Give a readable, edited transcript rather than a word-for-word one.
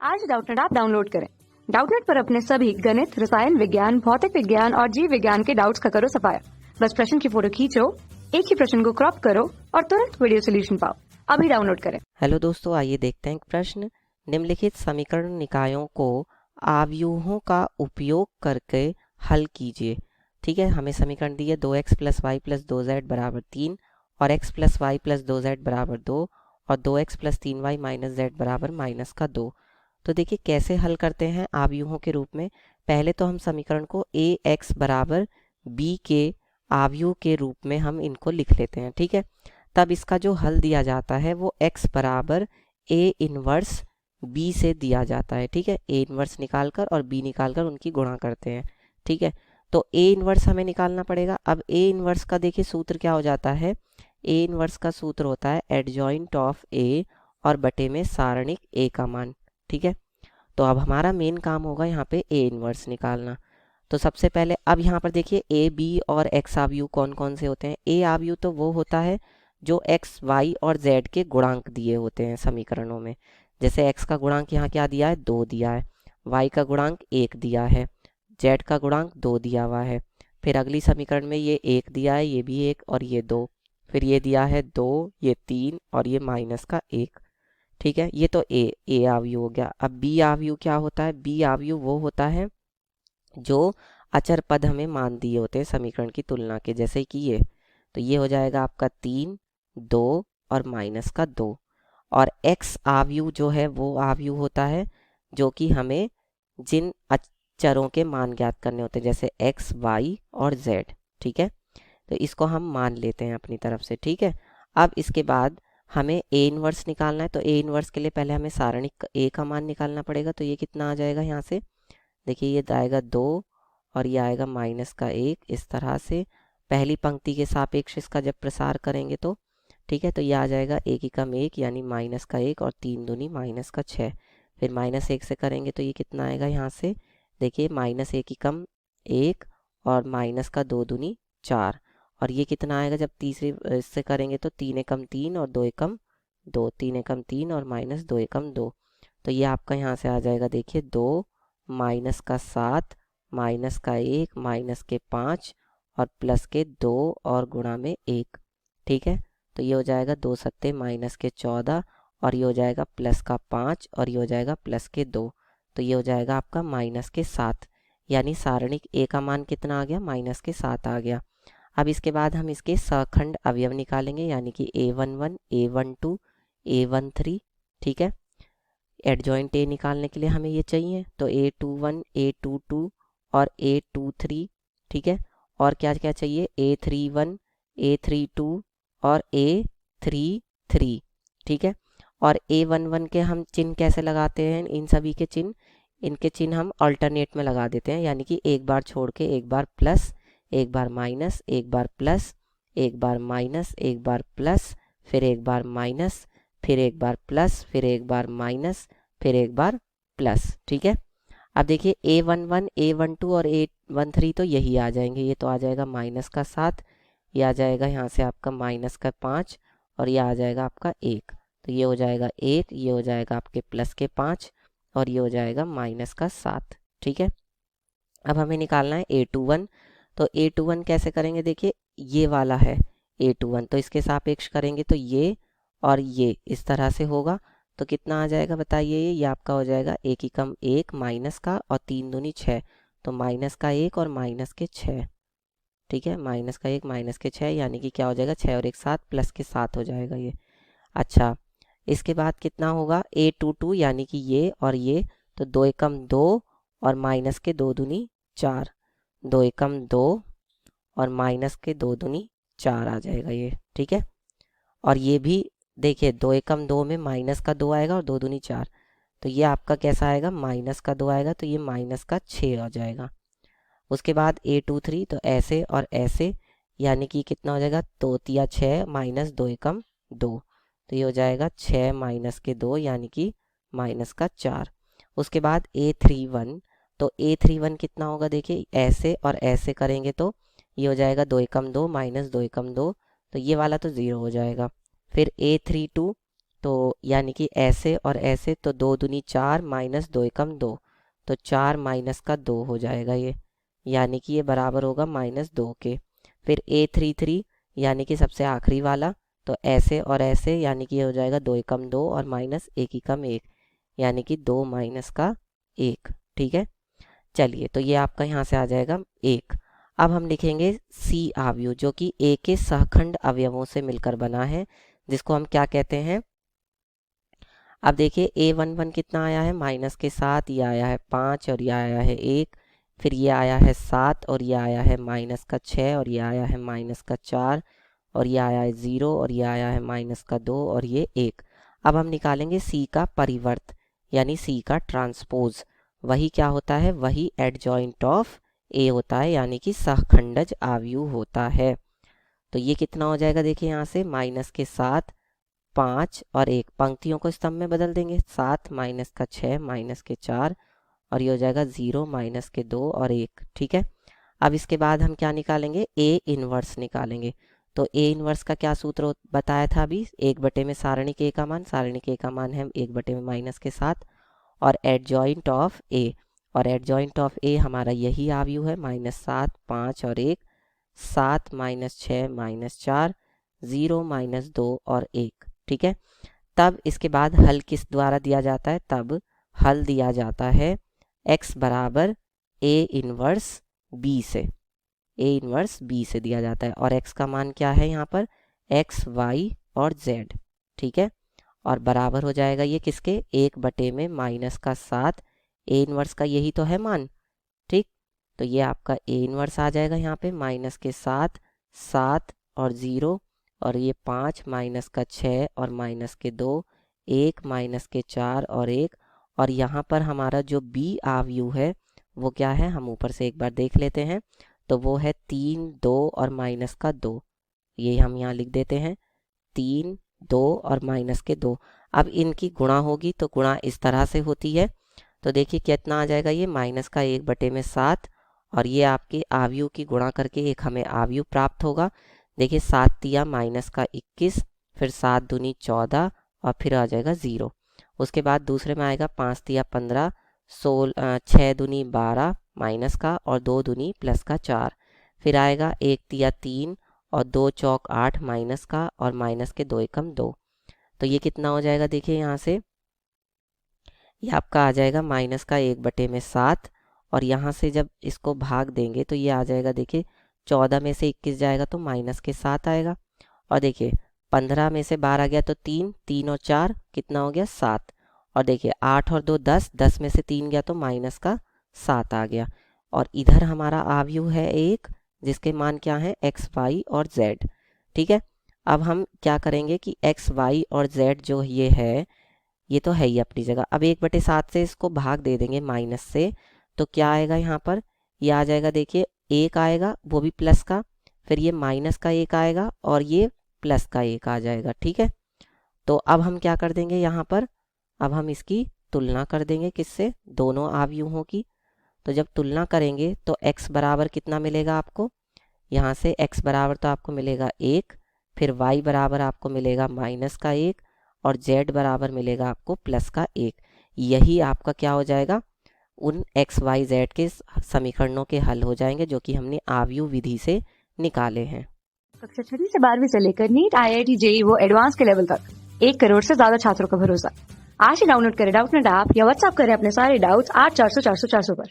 आज Doubtnut app download करें। Doubtnut पर अपने सभी गणित, रसायन विज्ञान, भौतिक विज्ञान और जीव विज्ञान के डाउट्स का करो सफाया। बस प्रश्न की फोटो खींचो, एक ही प्रश्न को क्रॉप करो और तुरंत वीडियो सोल्यूशन पाओ। अभी डाउनलोड करें। हेलो दोस्तों, आइए देखते हैं एक प्रश्न। निम्नलिखित समीकरण निकायों को आव्यूहों का उपयोग करके हल कीजिए। ठीक है, हमें समीकरण दिए 2x plus Y plus 2z बराबर 3 और x plus Y plus 2z बराबर 2 और 2x plus 3y minus z बराबर माइनस का 2। तो देखिए कैसे हल करते हैं आव्यूहों के रूप में। पहले तो हम समीकरण को ax बराबर b के आव्यूह के रूप में हम इनको लिख लेते हैं। ठीक है, तब इसका जो हल दिया जाता है वो x बराबर a इनवर्स b से दिया जाता है। ठीक है, a इनवर्स निकालकर और b निकालकर उनकी गुणा करते हैं। ठीक है, तो a इनवर्स हमें निकालना पड़ेगा। अब a इनवर्स का देखिए सूत्र क्या हो जाता है। a इनवर्स का सूत्र होता है एडजॉइंट ऑफ a और बटे में सारणिक a का मान। ठीक है, तो अब हमारा मेन काम होगा यहाँ पे a इनवर्स निकालना। तो सबसे पहले अब यहाँ पर देखिए a b और x आव्यूह कौन कौन से होते हैं। a आव्यूह तो वो होता है जो x, y और z के गुणांक दिए होते हैं समीकरणों में। जैसे x का गुणांक यहाँ क्या दिया है, 2 दिया है, y का गुणांक 1 दिया है, z का गुणांक 2 दिया हुआ है। फिर अगली समीकरण में ये 1 दिया है, ये भी 1 और ये 2। फिर ये दिया है 2, ये 3 और ये माइनस का 1। ठीक है, ये तो a आव्यूह हो गया। अब b आव्यूह क्या होता है। b आव्यूह वो होता है जो अचर पद हमें मान दिए होते हैं समीकरण की तुलना के, जैसे कि ये। तो ये हो जाएगा आपका 3, 2 और माइनस का 2। और x आव्यूह जो है वो आव्यूह होता है जो कि हमें जिन अचरों के मान ज्ञात करने होते हैं, जैसे x, y और z। ठीक है, तो इसको हम मान लेते हैं अपनी तरफ से। ठीक है, अब इसके बाद हमें a इनवर्स निकालना है। तो a इनवर्स के लिए पहले हमें सारणिक a का मान निकालना पड़ेगा। तो ये कितना आ जाएगा यहाँ से, देखिए ये आएगा 2 और ये आएगा माइनस का 1। इस तरह से पहली पंक्ति के सापेक्ष इसका जब प्रसार करेंगे तो ठीक है, तो ये आ जाएगा 1 एकम 1 यानी माइनस का 1 और 3 दूनी माइनस का 6। फिर माइनस 1 से करेंगे तो ये कितना आएगा यहाँ से, देखिए माइनस 1 एकम 1 और माइनस का 2 दूनी 4। और ये कितना आएगा जब तीसरे इससे करेंगे तो 3 एकम 3 और 2 एकम 2, 3 एकम 3 और माइनस 2 एकम 2। तो ये आपका यहाँ से आ जाएगा देखिए 2 माइनस का 7 माइनस का 1 माइनस के 5 और प्लस के 2 और गुणा में 1। ठीक है, तो ये हो जाएगा 2 सत्ते माइनस के 14 और ये हो जाएगा प्लस का 5 और ये हो जाएगा प्लस के 2। तो ये हो जाएगा आपका माइनस के 7, यानी सारणिक a का मान कितना आ गया, माइनस के 7 आ गया। अब इसके बाद हम इसके सखंड अवयव निकालेंगे, यानी कि a11, a12, a13। ठीक है, एडजॉइंट a निकालने के लिए हमें ये चाहिए, तो a21, a22 और a23। ठीक है, और क्या क्या चाहिए, a31, a32 और a33। ठीक है, और a11 के हम चिन्ह कैसे लगाते हैं, इन सभी के चिन्ह, इनके चिन्ह हम अल्टरनेट में लगा देते हैं, यानी कि एक बार छोड़ के एक बार प्लस, एक बार माइनस, एक बार प्लस, एक बार माइनस, एक बार प्लस, फिर एक बार माइनस, फिर एक बार प्लस, फिर एक बार माइनस, फिर एक बार प्लस। ठीक है, अब देखिए a11, a12 और a13 तो यही आ जाएंगे। ये तो आ जाएगा माइनस का 7, ये आ जाएगा यहाँ से आपका माइनस का 5 और ये आ जाएगा आपका 1। तो ये हो जाएगा 1, ये हो जाएगा आपके प्लस के 5 और ये हो जाएगा माइनस का 7। ठीक है, अब हमें निकालना है a21। तो a21 कैसे करेंगे, देखिए ये वाला है a21, तो इसके सापेक्ष करेंगे तो ये और ये इस तरह से होगा। तो कितना आ जाएगा बताइए, ये आपका हो जाएगा 1 एकम 1 माइनस का और 3 दूनी 6, तो माइनस का 1 और माइनस के 6। ठीक है, माइनस का 1 माइनस के 6 यानी कि क्या हो जाएगा, 6 और 1 7 प्लस के 7 हो जाएगा ये। अच्छा, इसके बाद कितना होगा a22 यानी कि ये और ये, तो 2 एकम 2 और माइनस के 2 दूनी 4, 2 एकम 2 और माइनस के 2 दूनी 4 आ जाएगा ये। ठीक है, और ये भी देखिए 2 एकम 2 में माइनस का 2 आएगा और 2 दूनी 4, तो ये आपका कैसा आएगा, माइनस का 2 आएगा, तो ये माइनस का 6 आ जाएगा। उसके बाद a23 तो ऐसे और ऐसे, यानी कि कितना हो जाएगा, 2 तिया 6 माइनस 2 एकम 2, तो ये हो जाएगा 6 माइनस के 2 यानी कि माइनस का 4। उसके बाद a31, तो a31 कितना होगा, देखिए ऐसे और ऐसे करेंगे तो ये हो जाएगा 2 एकम 2 माइनस 2 एकम 2, तो ये वाला तो 0 हो जाएगा। फिर a32, तो यानी कि ऐसे और ऐसे, तो 2 दूनी 4 माइनस 2 एकम 2, तो 4 माइनस का 2 हो जाएगा ये, यानी कि ये बराबर होगा -2 के। फिर A33 यानी कि सबसे आखिरी वाला, तो ऐसे और ऐसे, यानी कि ये हो जाएगा 2 एकम 2 और माइनस 1 एकम 1, यानी कि 2 माइनस का 1। ठीक है, चलिए तो ये आपका यहाँ से आ जाएगा 1। अब हम लिखेंगे C आव्यूह, जो कि A के सहखंड अवयवों से मिलकर बना है, जिसको हम क्या कहते हैं। अब देखिए A11 कितना आया है, माइनस के साथ, ये आया है 5 और ये आया है 1, फिर ये आया है 7 और ये आया है माइनस का 6 और ये आया है माइनस का 4 और ये आया है 0 और ये आया है माइनस का 2 और ये 1। अब हम निकालेंगे C का परिवर्त, यानी C का ट्रांसपोज। वही क्या होता है, वही एडजॉइंट ऑफ A होता है, यानी कि सहखंडज आव्यूह होता है। तो ये कितना हो जाएगा, देखिए यहाँ से माइनस के साथ 5 और 1, पंक्तियों को स्तंभ में बदल देंगे, 7 माइनस का 6 माइनस के 4 और ये हो जाएगा 0 माइनस के 2 और 1। ठीक है, अब इसके बाद हम क्या निकालेंगे, A इनवर्स निकालेंगे। तो A इनवर्स का क्या सूत्र बताया था अभी, 1/में सारणी के A का मान, सारणी के A का मान है 1/में माइनस के साथ, और एडजॉइंट ऑफ A, और एडजॉइंट ऑफ A हमारा यही आव्यूह है, -7 5 और 1, 7 माइनस 6 माइनस 4, 0 माइनस 2 और 1। ठीक है, तब इसके बाद हल किस द्वारा दिया जाता है, तब हल दिया जाता है x बराबर A इनवर्स B से, A इनवर्स B से दिया जाता है, और x का मान क्या है यहाँ पर, x y और z। ठीक है, और बराबर हो जाएगा ये किसके, 1/में माइनस का 7, A इनवर्स का यही तो है मान। ठीक, तो ये आपका A इनवर्स आ जाएगा यहाँ पे, माइनस के 7 7 और 0 और ये 5 माइनस का 6 और माइनस के 2, 1 माइनस के 4 और 1, और यहाँ पर हमारा जो B आव्यूह है वो क्या है, हम ऊपर से एक बार देख लेते हैं, तो वो है 3 2 और माइनस का 2, ये हम यहाँ लिख देते हैं 3 2 और माइनस के 2। अब इनकी गुणा होगी तो गुणा इस तरह से होती है, तो देखिए कितना आ जाएगा ये, माइनस का 1/में 7, और ये आपके आव्यूह की गुणा करके एक हमें आव्यूह प्राप्त होगा। देखिए 7 तिया माइनस का 21, फिर 7 दूनी 14 और फिर आ जाएगा 0। उसके बाद दूसरे में आएगा 5 तिया 15, 6 दूनी 12 माइनस का और 2 दूनी प्लस का 4, फिर आएगा 1 तिया 3 और 2 चौक 8 माइनस का और माइनस के 2 एकम 2। तो ये कितना हो जाएगा, देखिए यहाँ से ये आपका आ जाएगा माइनस का 1/में 7, और यहाँ से जब इसको भाग देंगे तो ये आ जाएगा, देखिए 14 में से 21 जाएगा तो माइनस के 7 आएगा, और देखिए 15 में से 12 गया तो 3 3 और 4 कितना हो गया 7, और देखिए 8 और 2 10, 10 में से 3 गया तो माइनस का 7 आ गया। और इधर हमारा आव्यूह है एक, जिसके मान क्या है, x y और z। ठीक है, अब हम क्या करेंगे कि x y और z जो ये है, ये तो है ही अपनी जगह, अब 1/7 से इसको भाग दे देंगे माइनस से, तो क्या आएगा यहाँ पर, ये आ जाएगा, देखिए 1 आएगा वो भी प्लस का, फिर ये माइनस का 1 आएगा और ये प्लस का 1 आ जाएगा। ठीक है, तो अब हम क्या कर देंगे यहाँ पर, अब हम इसकी तुलना कर देंगे किससे, दोनों आव्यूहों की। तो जब तुलना करेंगे तो x बराबर कितना मिलेगा आपको, यहाँ से x बराबर तो आपको मिलेगा 1, फिर y बराबर आपको मिलेगा माइनस का 1 और z बराबर मिलेगा आपको प्लस का 1। यही आपका क्या हो जाएगा, उन x y z के समीकरणों के हल हो जाएंगे, जो कि हमने आव्यूह विधि से निकाले हैं। कक्षा 6 से 12वीं से लेकर नीट IIT JEE वो एडवांस के लेवल तक 1 करोड़ से ज्यादा छात्रों का भरोसा। आज ही डाउनलोड करें डाउटनेट ऐप या व्हाट्सएप करें अपने सारे डाउट्स 8400 400 400 पर।